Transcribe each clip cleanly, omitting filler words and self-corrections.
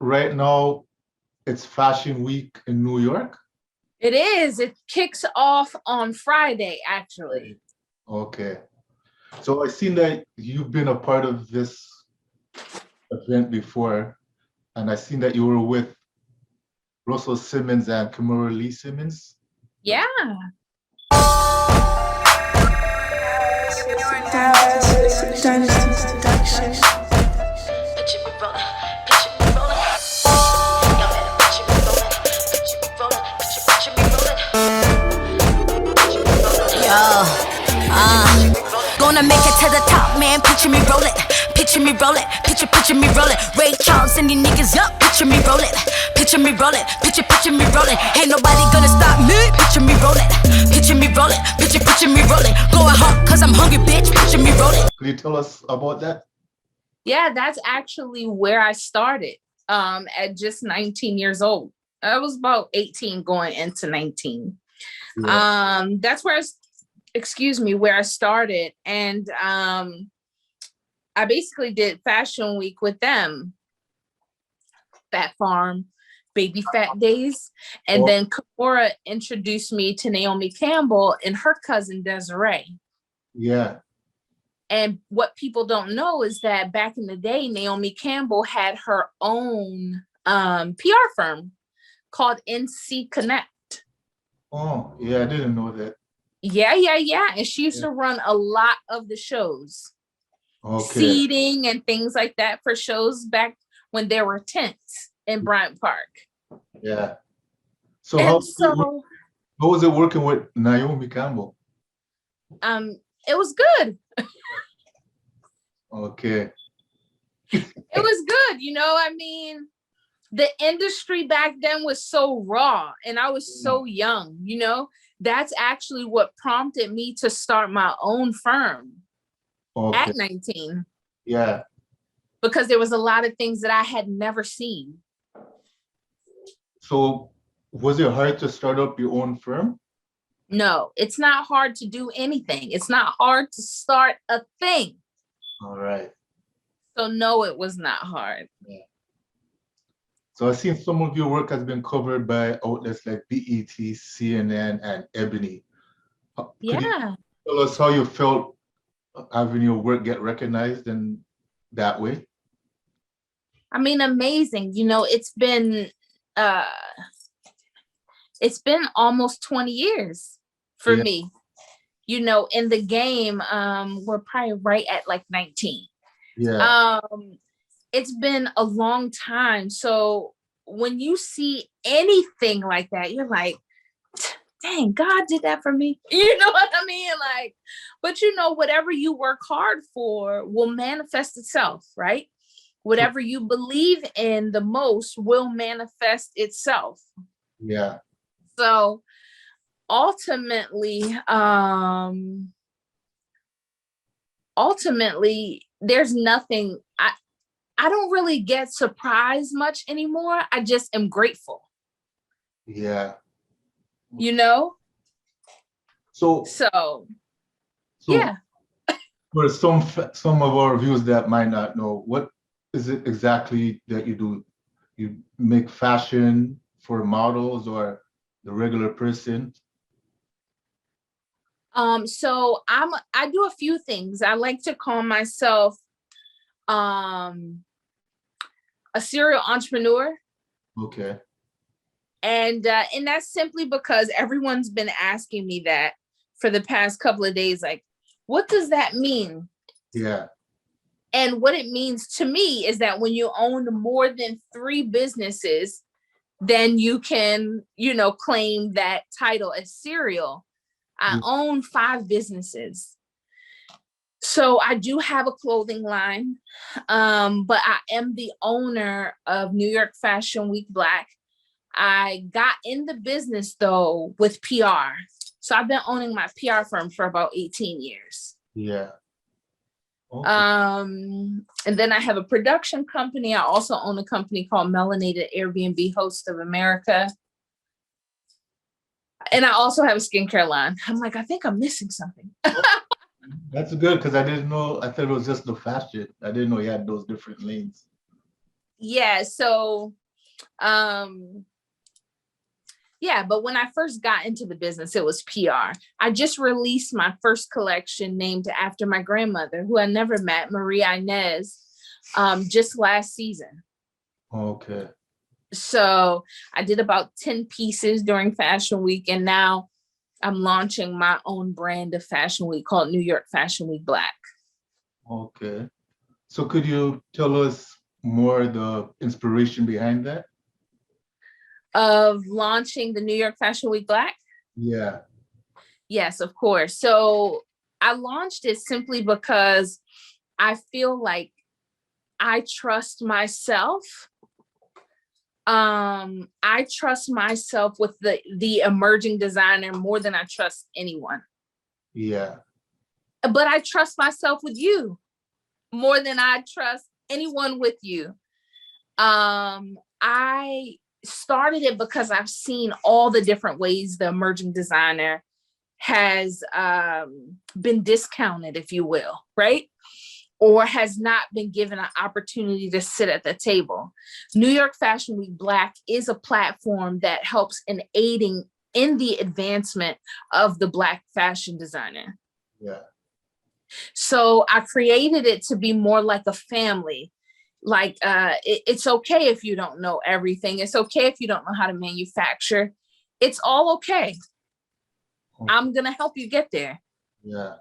right now it's Fashion Week in New York? It is. It kicks off on Friday, actually. Okay. So I've seen that you've been a part of this event before, and I've seen that you were with Russell Simmons and Kimora Lee Simmons. Yeah. Gonna make it to the top, man. Picture me roll it. Picture me roll it. Picture me roll it. Ray Charles and these niggas up. Picture me roll it. Picture me roll it. Picture me roll it. Ain't nobody gonna stop me. Picture me roll it. Picture me roll it. Picture me roll it. Going hard cause I'm hungry, bitch. Picture me roll it. Can you tell us about that? Yeah, that's actually where I started at just 19 years old. I was about 18 going into 19. Yeah. That's where where I started. And I basically did Fashion Week with them. Fat Farm, Baby Fat Days. And then Kimora introduced me to Naomi Campbell and her cousin Desiree. Yeah. And what people don't know is that back in the day, Naomi Campbell had her own PR firm called NC Connect. Oh, yeah, I didn't know that. Yeah. And she used to run a lot of the shows. Okay. Seating and things like that for shows back when there were tents in Bryant Park. Yeah. So how was it working with Naomi Campbell? It was good. Okay. It was good. I mean, the industry back then was so raw and I was so young, that's actually what prompted me to start my own firm at 19. Yeah. Because there was a lot of things that I had never seen. So was it hard to start up your own firm? No, it's not hard to do anything. It's not hard to start a thing. All right. So no, it was not hard. Yeah. So I've seen some of your work has been covered by outlets like BET, CNN, and Ebony. Could you tell us how you felt having your work get recognized in that way? I mean, amazing. It's been almost 20 years for me. In the game, we're probably right at like 19. Yeah. It's been a long time. So when you see anything like that, you're like, dang, God did that for me. You know what I mean? But whatever you work hard for will manifest itself, right? Whatever you believe in the most will manifest itself. Yeah. So ultimately, there's nothing, I don't really get surprised much anymore. I just am grateful. Yeah. So yeah. For some of our viewers that might not know, what is it exactly that you do? You make fashion for models or the regular person? So I do a few things. I like to call myself a serial entrepreneur. Okay. And that's simply because everyone's been asking me that for the past couple of days. Like, what does that mean? Yeah. And what it means to me is that when you own more than 3 businesses, then you can, claim that title as serial. I own 5 businesses. So I do have a clothing line, but I am the owner of New York Fashion Week Black. I got in the business though with PR. So I've been owning my PR firm for about 18 years. Yeah. Okay. And then I have a production company. I also own a company called Melanated Airbnb Host of America. And I also have a skincare line. I'm like, I think I'm missing something. That's good because I didn't know. I thought it was just the fashion. I didn't know you had those different lanes. Yeah, so yeah, but when I first got into the business, it was PR. I just released my first collection named after my grandmother, who I never met, Maria Inez, just last season. Okay. So I did about 10 pieces during Fashion Week, and now I'm launching my own brand of Fashion Week called New York Fashion Week Black. Okay. So could you tell us more the inspiration behind that? Of launching the New York Fashion Week Black? Yeah. Yes, of course. So I launched it simply because I feel like I trust myself. I trust myself with the emerging designer more than I trust anyone. Yeah. But I trust myself with you more than I trust anyone with you. I started it because I've seen all the different ways the emerging designer has been discounted, if you will, right? Or has not been given an opportunity to sit at the table. New York Fashion Week Black is a platform that helps in aiding in the advancement of the Black fashion designer. Yeah. So I created it to be more like a family. Like it's okay if you don't know everything. It's okay if you don't know how to manufacture. It's all okay. I'm gonna help you get there. Yeah.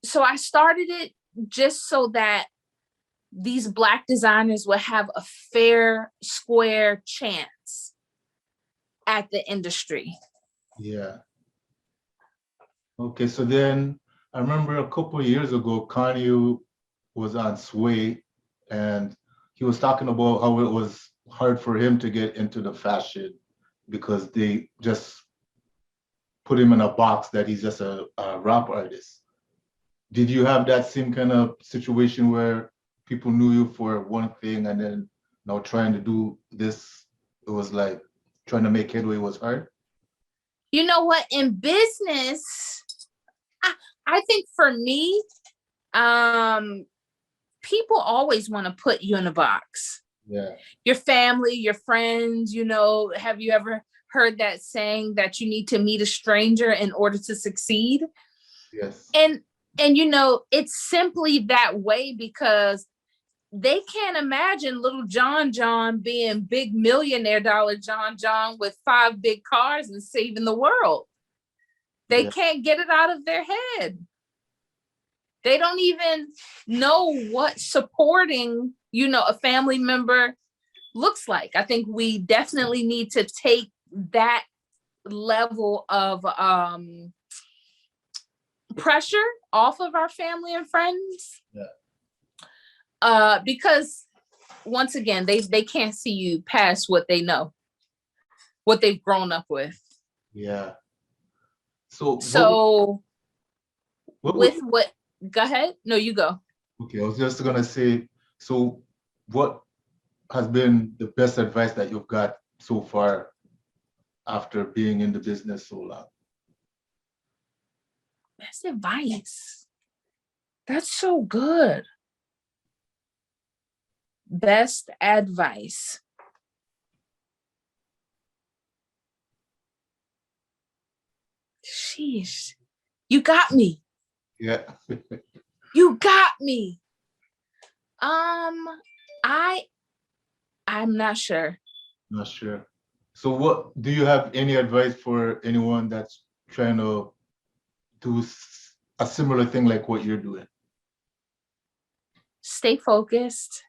So I started it just so that these Black designers would have a fair, square chance at the industry. Yeah. Okay, so then I remember a couple of years ago, Kanye was on Sway, and he was talking about how it was hard for him to get into the fashion because they just put him in a box that he's just a rap artist. Did you have that same kind of situation where people knew you for one thing and then now trying to do this, it was like trying to make headway was hard? You know what? In business, I think for me, people always want to put you in a box. Yeah. Your family, your friends, you know, have you ever heard that saying that you need to meet a stranger in order to succeed? Yes. And you know, it's simply that way because they can't imagine little John being big millionaire dollar John with 5 big cars and saving the world. They can't get it out of their head. They don't even know what supporting, you know, a family member looks like. I think we definitely need to take that level of pressure off of our family and friends. Yeah. Because once again, they can't see you past what they know, what they've grown up with. Yeah. So go ahead. No, you go. Okay, I was just gonna say, so what has been the best advice that you've got so far after being in the business so long? Best advice. That's so good. Best advice. Sheesh. You got me. Yeah. You got me. I'm not sure. Not sure. So what do you have any advice for anyone that's trying to do a similar thing like what you're doing? Stay focused.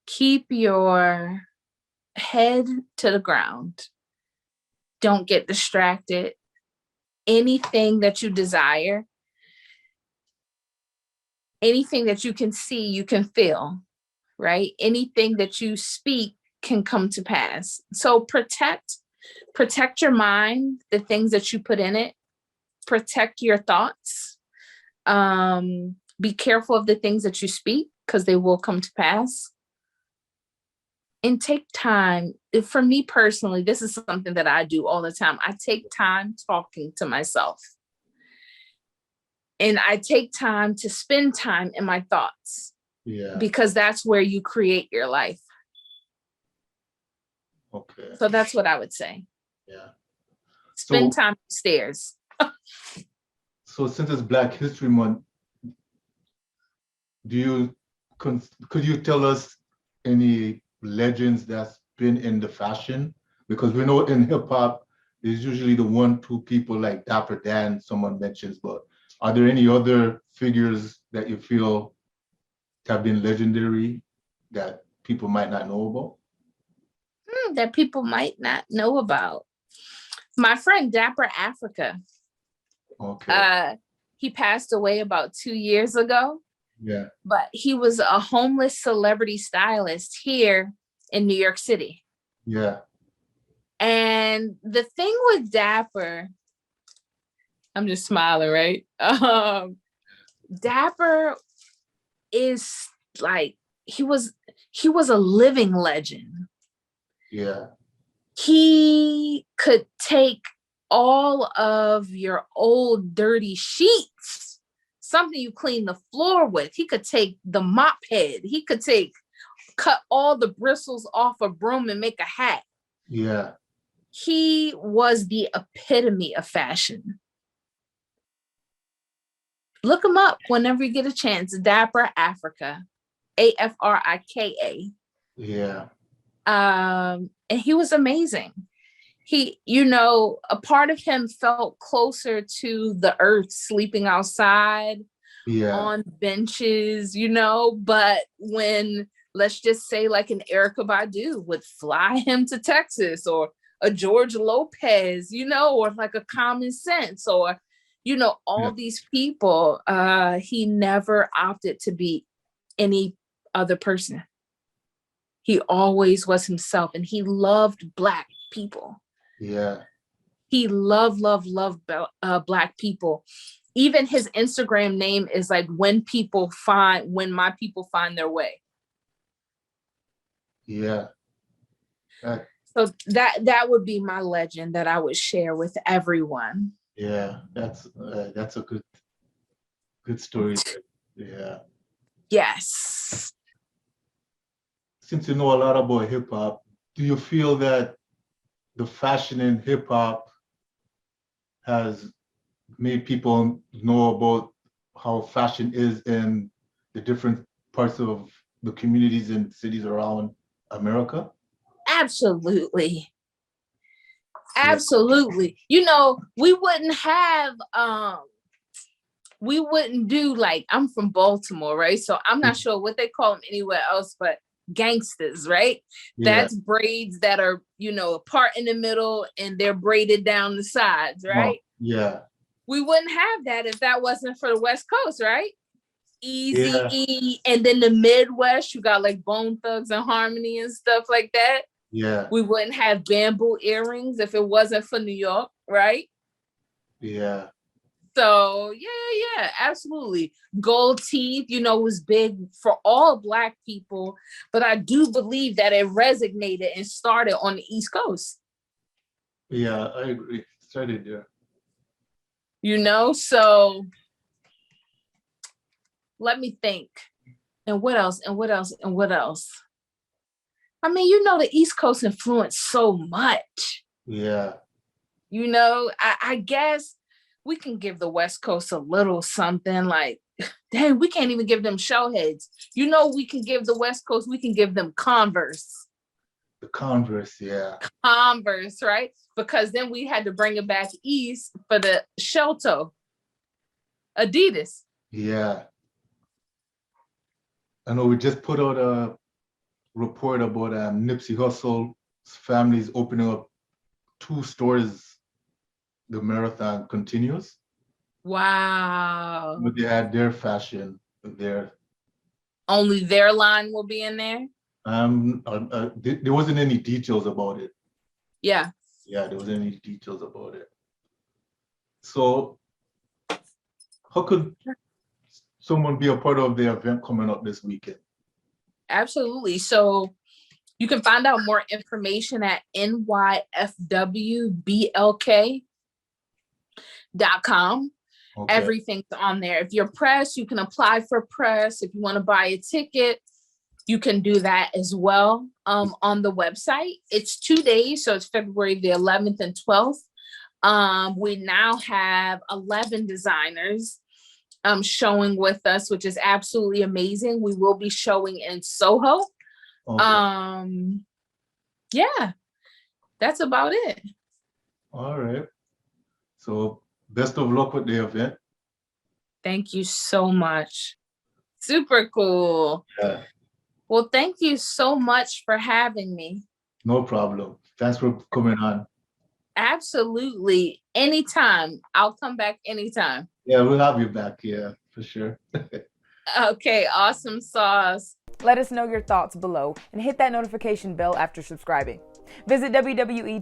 Keep your head to the ground. Don't get distracted. Anything that you desire, anything that you can see, you can feel, right? Anything that you speak can come to pass. So protect your mind, the things that you put in it. Protect your thoughts. Be careful of the things that you speak because they will come to pass. And take time. For me personally, this is something that I do all the time. I take time talking to myself. And I take time to spend time in my thoughts. Yeah. Because that's where you create your life. Okay. So that's what I would say. Yeah. Spend time upstairs. So since it's Black History Month, could you tell us any legends that's been in the fashion? Because we know in hip hop, there's usually the 1-2 people like Dapper Dan, someone mentions, but are there any other figures that you feel have been legendary that people might not know about? That people might not know about. My friend Dapper Afrika. Okay. He passed away about 2 years ago. Yeah. But he was a homeless celebrity stylist here in New York City. Yeah. And the thing with Dapper, I'm just smiling, right? Dapper is like, he was a living legend. Yeah. He could take all of your old dirty sheets, something you clean the floor with. He could take the mop head. He could cut all the bristles off a broom and make a hat. Yeah. He was the epitome of fashion. Look him up whenever you get a chance. Dapper Afrika, Afrika. Yeah. And he was amazing. He, a part of him felt closer to the earth, sleeping outside on benches, but when, let's just say, like an Erykah Badu would fly him to Texas, or a George Lopez, or like a Common Sense, or, all these people, he never opted to be any other person. He always was himself, and he loved Black people. Yeah. He loved Black people. Even his Instagram name is like when my people find their way. Yeah. So that would be my legend that I would share with everyone. Yeah, that's a good story. Yeah. Yes. Since you know a lot about hip hop, do you feel that the fashion in hip hop has made people know about how fashion is in the different parts of the communities and cities around America? Absolutely. Absolutely. We wouldn't do, like, I'm from Baltimore, right? So I'm not sure what they call them anywhere else, but gangsters, right? Yeah. That's braids that are, apart in the middle and they're braided down the sides, right? Yeah. We wouldn't have that if that wasn't for the West Coast, right? Easy. And then the Midwest, you got like Bone Thugs and Harmony and stuff like that. Yeah. We wouldn't have bamboo earrings if it wasn't for New York, right? Yeah. So yeah, absolutely. Gold teeth, was big for all Black people, but I do believe that it resonated and started on the East Coast. Yeah, I agree. Started there. So let me think. And what else? I mean, the East Coast influenced so much. Yeah. I guess we can give the West Coast a little something, like, dang, we can't even give them show heads. We can give the West Coast, we can give them Converse. The Converse, yeah. Converse, right? Because then we had to bring it back east for the shell toe. Adidas. Yeah. I know we just put out a report about Nipsey Hussle's family's opening up 2 stores. The marathon continues. Wow. But they had their fashion there. Only their line will be in there? There wasn't any details about it. Yeah. Yeah, there wasn't any details about it. So how could someone be a part of the event coming up this weekend? Absolutely. So you can find out more information at NYFW BLK.com. Okay. Everything's on there. If you're press, you can apply for press. If you want to buy a ticket, you can do that as well on the website. It's 2 days, so it's February the 11th and 12th. We now have 11 designers showing with us, which is absolutely amazing. We will be showing in Soho. Okay. Yeah, that's about it. All right. So best of luck with the event. Thank you so much. Super cool. Yeah. Well, thank you so much for having me. No problem. Thanks for coming on. Absolutely. Anytime. I'll come back anytime. Yeah, we'll have you back. Yeah, for sure. Okay, awesome sauce. Let us know your thoughts below and hit that notification bell after subscribing. Visit www.tvn.com